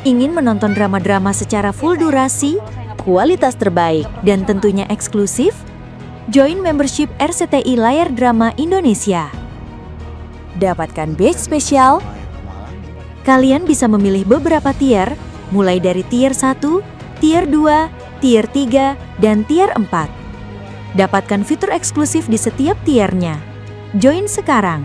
Ingin menonton drama-drama secara full durasi, kualitas terbaik, dan tentunya eksklusif? Join membership RCTI Layar Drama Indonesia. Dapatkan batch spesial. Kalian bisa memilih beberapa tier, mulai dari tier 1, tier 2, tier 3, dan tier 4. Dapatkan fitur eksklusif di setiap tiernya. Join sekarang.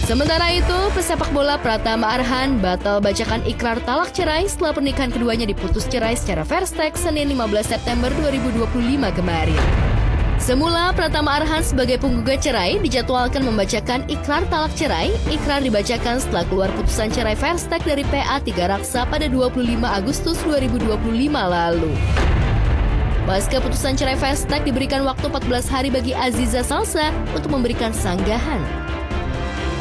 Sementara itu, pesepak bola Pratama Arhan batal bacakan ikrar talak cerai setelah pernikahan keduanya diputus cerai secara verstek Senin 15 September 2025 kemarin. Semula, Pratama Arhan sebagai penggugat cerai dijadwalkan membacakan ikrar talak cerai. Ikrar dibacakan setelah keluar putusan cerai verstek dari PA Tiga Raksa pada 25 Agustus 2025 lalu. Pasca putusan cerai verstek diberikan waktu 14 hari bagi Aziza Salsa untuk memberikan sanggahan.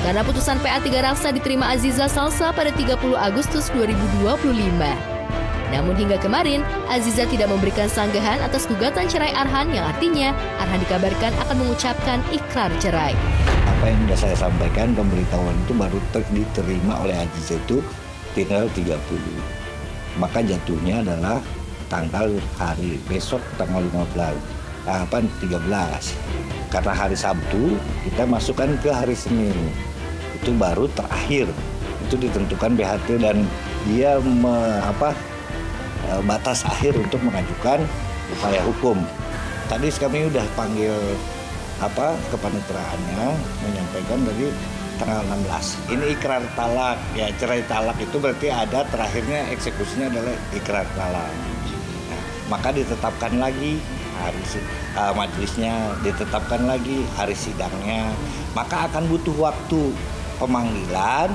Karena putusan PA Tiga Raksa diterima Aziza Salsa pada 30 Agustus 2025. Namun hingga kemarin, Aziza tidak memberikan sanggahan atas gugatan cerai Arhan yang artinya Arhan dikabarkan akan mengucapkan ikrar cerai. Apa yang sudah saya sampaikan, pemberitahuan itu baru diterima oleh Aziza itu tanggal 30. Maka jatuhnya adalah hari besok tanggal 13. Karena hari Sabtu kita masukkan ke hari Senin. Itu baru terakhir, itu ditentukan BHT dan dia batas akhir untuk mengajukan upaya hukum. Tadi kami sudah panggil kepaniteraannya menyampaikan dari tanggal 16. Ini ikrar talak, ya cerai talak itu berarti ada terakhirnya eksekusinya adalah ikrar talak. Nah, maka ditetapkan lagi hari majelisnya, ditetapkan lagi hari sidangnya, maka akan butuh waktu pemanggilan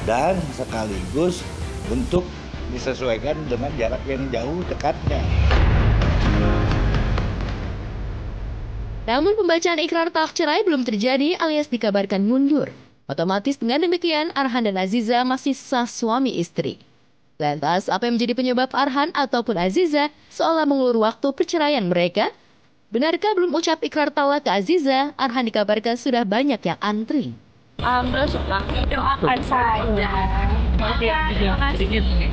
dan sekaligus untuk disesuaikan dengan jarak yang jauh dekatnya. Namun pembacaan ikrar talak cerai belum terjadi alias dikabarkan mundur. Otomatis dengan demikian Arhan dan Aziza masih sah suami istri. Lantas apa yang menjadi penyebab Arhan ataupun Aziza seolah mengulur waktu perceraian mereka? Benarkah belum ucap ikrar talak ke Aziza, Arhan dikabarkan sudah banyak yang antri? Bersyukur, doakan saja. Terima kasih.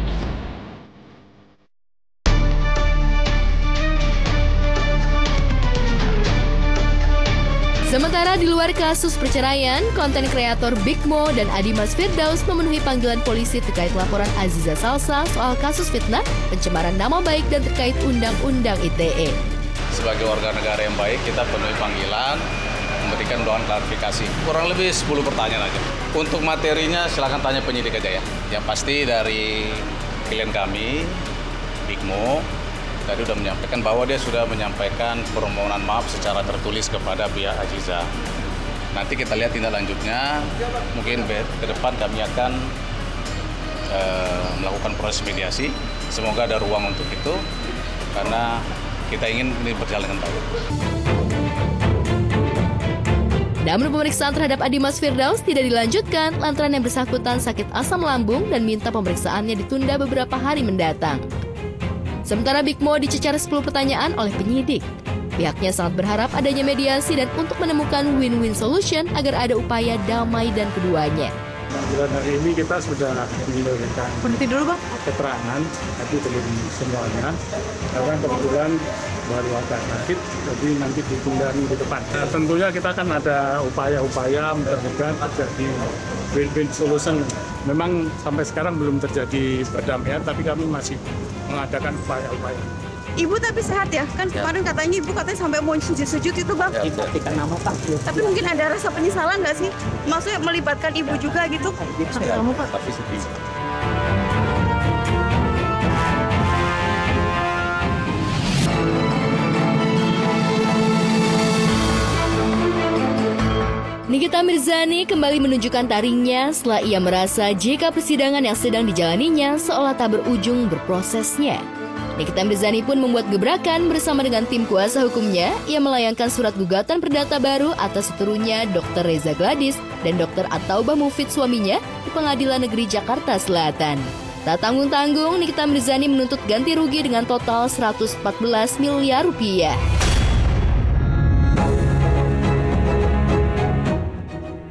Sementara di luar kasus perceraian, konten kreator Big Mo dan Adimas Firdaus memenuhi panggilan polisi terkait laporan Aziza Salsa soal kasus fitnah, pencemaran nama baik dan terkait Undang-Undang ITE. Sebagai warga negara yang baik, kita penuhi panggilan, memberikan undangan klarifikasi. Kurang lebih 10 pertanyaan aja. Untuk materinya silakan tanya penyidik aja ya. Yang pasti dari klien kami, Big Mo, tadi sudah menyampaikan bahwa dia sudah menyampaikan permohonan maaf secara tertulis kepada pihak Aziza. Nanti kita lihat tindak lanjutnya, mungkin ke depan kami akan melakukan proses mediasi. Semoga ada ruang untuk itu, karena kita ingin ini berjalan dengan baik. Namun pemeriksaan terhadap Adimas Firdaus tidak dilanjutkan lantaran yang bersangkutan sakit asam lambung dan minta pemeriksaannya ditunda beberapa hari mendatang. Sementara Big Mo dicecar 10 pertanyaan oleh penyidik. Pihaknya sangat berharap adanya mediasi dan untuk menemukan win-win solution agar ada upaya damai dan keduanya. Bulan hari ini kita sudah memberikan keterangan, tapi belum semuanya, karena kebetulan baru agak sakit, jadi nanti ditunda minggu depan. Nah, tentunya kita akan ada upaya-upaya mencegah terjadi win-win solution. Memang sampai sekarang belum terjadi perdamaian, tapi kami masih mengadakan upaya-upaya. Ibu tapi sehat ya? Kan kemarin katanya ibu sampai mau sujud-sujud itu bang. Tapi mungkin ada rasa penyesalan nggak sih? Maksudnya melibatkan ibu juga gitu? Kamu Pak. Tapi sedih. Nikita Mirzani kembali menunjukkan taringnya setelah ia merasa jika persidangan yang sedang dijalaninya seolah tak berujung berprosesnya. Nikita Mirzani pun membuat gebrakan bersama dengan tim kuasa hukumnya. Ia melayangkan surat gugatan perdata baru atas seterunya Dr. Reza Gladys dan Dr. At-Taubah Mufid suaminya di Pengadilan Negeri Jakarta Selatan. Tak tanggung-tanggung, Nikita Mirzani menuntut ganti rugi dengan total 114 miliar rupiah.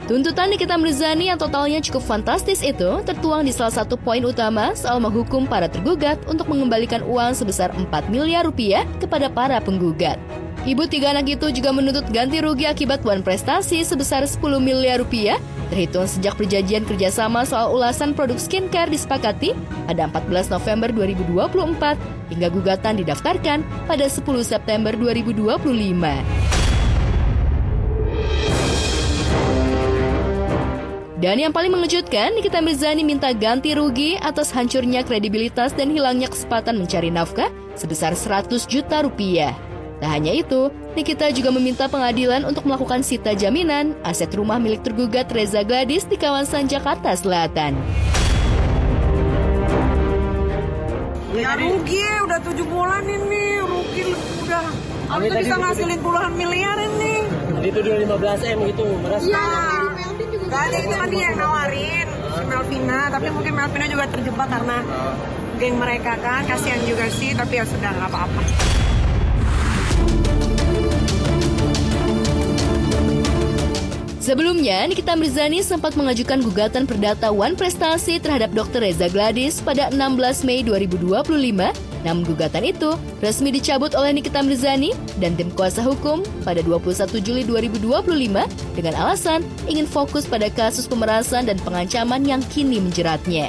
Tuntutan Nikita Mirzani yang totalnya cukup fantastis itu tertuang di salah satu poin utama soal menghukum para tergugat untuk mengembalikan uang sebesar 4 miliar rupiah kepada para penggugat. Ibu 3 anak itu juga menuntut ganti rugi akibat wan prestasi sebesar 10 miliar rupiah, terhitung sejak perjanjian kerjasama soal ulasan produk skincare disepakati pada 14 November 2024 hingga gugatan didaftarkan pada 10 September 2025. Dan yang paling mengejutkan, Nikita Mirzani minta ganti rugi atas hancurnya kredibilitas dan hilangnya kesempatan mencari nafkah sebesar 100 juta rupiah. Tak hanya itu, Nikita juga meminta pengadilan untuk melakukan sita jaminan aset rumah milik tergugat Reza Gladys di kawasan Jakarta Selatan. Ya rugi, udah 7 bulan ini, rugi udah. Harusnya bisa ngasilin puluhan miliar ini. Dituduh 15M gitu, merasa. Iya. Kali itu kan dia yang nawarin si Melvina, tapi mungkin Melvina juga terjebak karena geng mereka kan, kasihan juga sih, tapi ya sudah nggak apa-apa. Sebelumnya, Nikita Mirzani sempat mengajukan gugatan perdata wan prestasi terhadap Dr. Reza Gladys pada 16 Mei 2025. Namun gugatan itu resmi dicabut oleh Nikita Mirzani dan tim kuasa hukum pada 21 Juli 2025 dengan alasan ingin fokus pada kasus pemerasan dan pengancaman yang kini menjeratnya.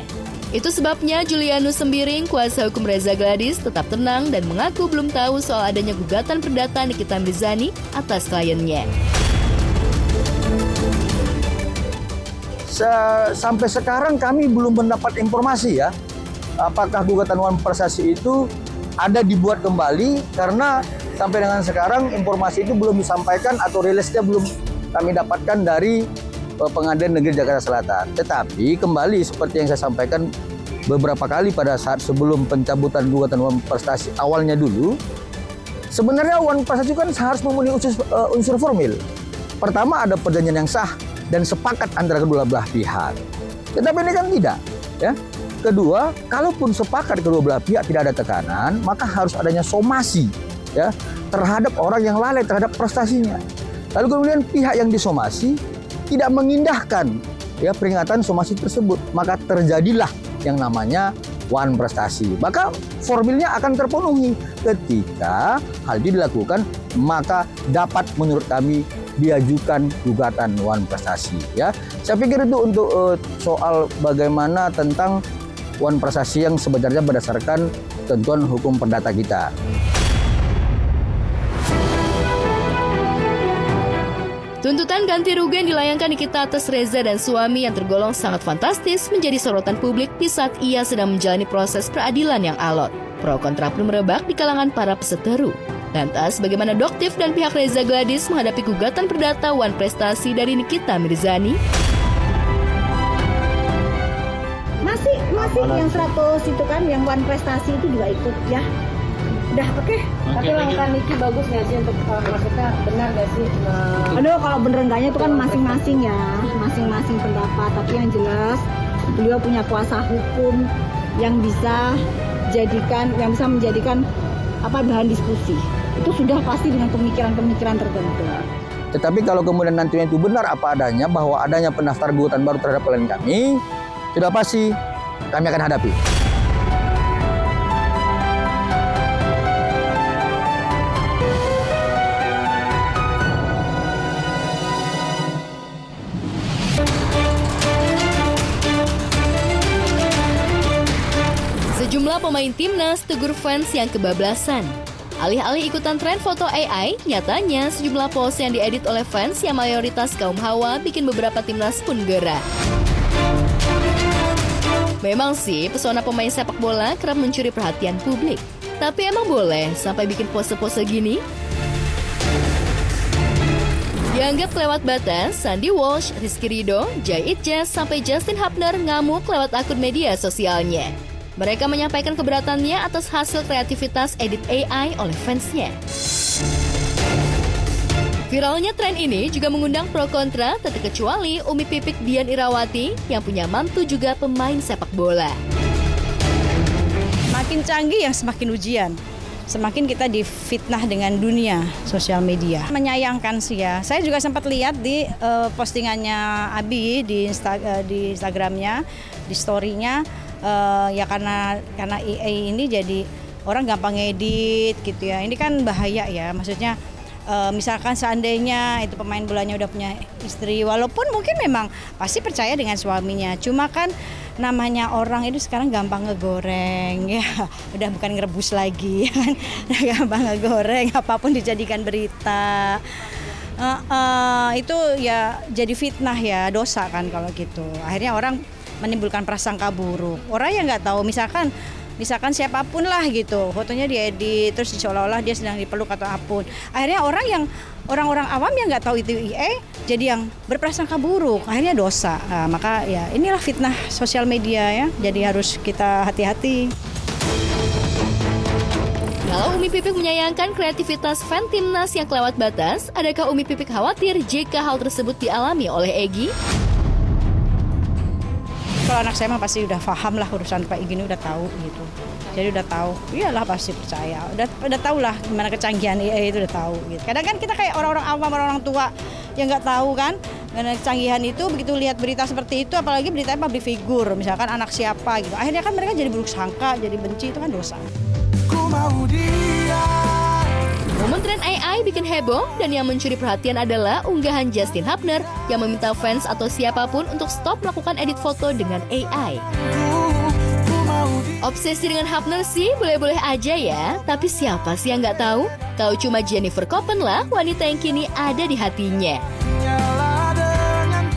Itu sebabnya Julianus Sembiring, kuasa hukum Reza Gladys, tetap tenang dan mengaku belum tahu soal adanya gugatan perdata Nikita Mirzani atas kliennya. Sampai sekarang kami belum mendapat informasi ya, apakah gugatan wan prestasi itu ada dibuat kembali, karena sampai dengan sekarang informasi itu belum disampaikan atau rilisnya belum kami dapatkan dari Pengadilan Negeri Jakarta Selatan. Tetapi kembali seperti yang saya sampaikan beberapa kali pada saat sebelum pencabutan gugatan wan prestasi awalnya dulu, sebenarnya wan prestasi kan harus memenuhi unsur formil. Pertama, ada perjanjian yang sah dan sepakat antara kedua belah pihak. Tetapi ini kan tidak, ya. Kedua, kalaupun sepakat kedua belah pihak tidak ada tekanan, maka harus adanya somasi, ya, terhadap orang yang lalai terhadap prestasinya. Lalu kemudian pihak yang disomasi tidak mengindahkan, ya, peringatan somasi tersebut, maka terjadilah yang namanya wan prestasi. Maka formilnya akan terpenuhi. Ketika hal ini dilakukan, maka dapat menurut kami diajukan gugatan wan prestasi, ya. Saya pikir itu untuk soal bagaimana tentang wan prestasi yang sebenarnya berdasarkan ketentuan hukum perdata kita. Tuntutan ganti rugi yang dilayangkan Nikita atas Reza dan suami yang tergolong sangat fantastis menjadi sorotan publik di saat ia sedang menjalani proses peradilan yang alot. Pro kontra pun merebak di kalangan para peseteru. Lantas, bagaimana Doktif dan pihak Reza Gladys menghadapi gugatan perdata wan prestasi dari Nikita Mirzani? Masih yang 100 itu kan, yang wan prestasi itu juga ikut ya. Udah oke. Tapi langkah Niki bagus nggak sih untuk maksudnya benar nggak sih? Aduh, kalau bener enggaknya itu kan masing-masing ya, masing-masing pendapat. Tapi yang jelas beliau punya kuasa hukum yang bisa menjadikan bahan diskusi. Itu sudah pasti dengan pemikiran-pemikiran tertentu. Tetapi kalau kemudian nantinya itu benar apa adanya, bahwa adanya pendaftar gugatan baru terhadap klien kami, sudah pasti kami akan hadapi. Sejumlah pemain timnas tegur fans yang kebablasan. Alih-alih ikutan tren foto AI, nyatanya sejumlah pose yang diedit oleh fans yang mayoritas kaum hawa bikin beberapa timnas pun gerah. Memang sih, pesona pemain sepak bola kerap mencuri perhatian publik. Tapi emang boleh sampai bikin pose-pose gini? Dianggap lewat batas, Sandy Walsh, Rizky Ridho, Jai Itjes, sampai Justin Hubner ngamuk lewat akun media sosialnya. Mereka menyampaikan keberatannya atas hasil kreativitas edit AI oleh fansnya. Viralnya tren ini juga mengundang pro kontra, tak terkecuali Umi Pipik Dian Irawati yang punya mantu juga pemain sepak bola. Semakin canggih yang semakin ujian. Semakin kita difitnah dengan dunia sosial media. Menyayangkan sih ya. Saya juga sempat lihat di postingannya Abi di Instagramnya, di story-nya. Ya karena AI ini jadi orang gampang ngedit gitu ya. Ini kan bahaya ya. Maksudnya misalkan seandainya itu pemain bolanya udah punya istri, walaupun mungkin memang pasti percaya dengan suaminya. Cuma kan namanya orang itu sekarang gampang ngegoreng ya, udah bukan ngerebus lagi kan, udah gampang ngegoreng, apapun dijadikan berita. Itu ya jadi fitnah ya, dosa kan kalau gitu. Akhirnya orang menimbulkan prasangka buruk. Orang yang nggak tahu, misalkan siapapun lah gitu, fotonya diedit terus seolah-olah dia sedang dipeluk atau apapun. Akhirnya orang-orang awam yang nggak tahu itu IE jadi yang berprasangka buruk, akhirnya dosa. Nah, maka ya inilah fitnah sosial media ya, jadi harus kita hati-hati. Kalau Umi Pipik menyayangkan kreativitas fan timnas yang kelewat batas, adakah Umi Pipik khawatir jika hal tersebut dialami oleh Egy? Kalau anak saya mah pasti udah paham lah urusan kayak gini, udah tahu gitu. Jadi udah tahu, iyalah pasti percaya. Udah tahu lah gimana kecanggihan AI itu, udah tahu gitu. Kadang kan kita kayak orang-orang awam, orang tua yang nggak tahu kan karena kecanggihan itu, begitu lihat berita seperti itu, apalagi beritanya public figure, misalkan anak siapa gitu. Akhirnya kan mereka jadi buruk sangka, jadi benci, itu kan dosa. Momen tren AI bikin heboh dan yang mencuri perhatian adalah unggahan Justin Hubner yang meminta fans atau siapapun untuk stop melakukan edit foto dengan AI. Obsesi dengan Hubner sih boleh-boleh aja ya, tapi siapa sih yang nggak tahu? Kalau cuma Jennifer Copen lah wanita yang kini ada di hatinya.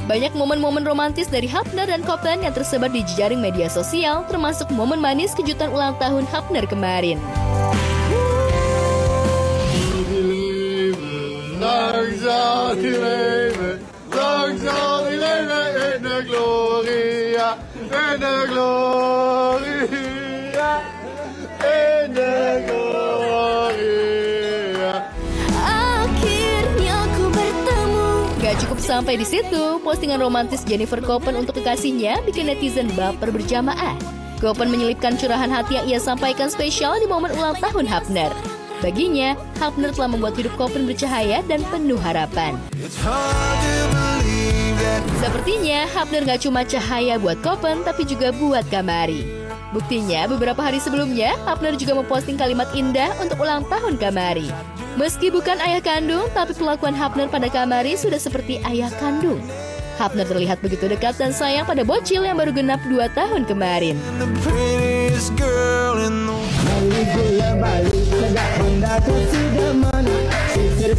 Banyak momen-momen romantis dari Hubner dan Copen yang tersebar di jejaring media sosial, termasuk momen manis kejutan ulang tahun Hubner kemarin. Akhirnya aku bertemu. Gak cukup sampai di situ, postingan romantis Jennifer Copen untuk kekasihnya bikin netizen baper berjamaah. Copen menyelipkan curahan hati yang ia sampaikan spesial di momen ulang tahun Hubner. Baginya, Hubner telah membuat hidup Copen bercahaya dan penuh harapan. Sepertinya, Hubner gak cuma cahaya buat Copen, tapi juga buat Kamari. Buktinya, beberapa hari sebelumnya, Hubner juga memposting kalimat indah untuk ulang tahun Kamari. Meski bukan ayah kandung, tapi perlakuan Hubner pada Kamari sudah seperti ayah kandung. Hubner terlihat begitu dekat dan sayang pada bocil yang baru genap 2 tahun kemarin. Balik, tegak, Honda, kasih demana, sisir,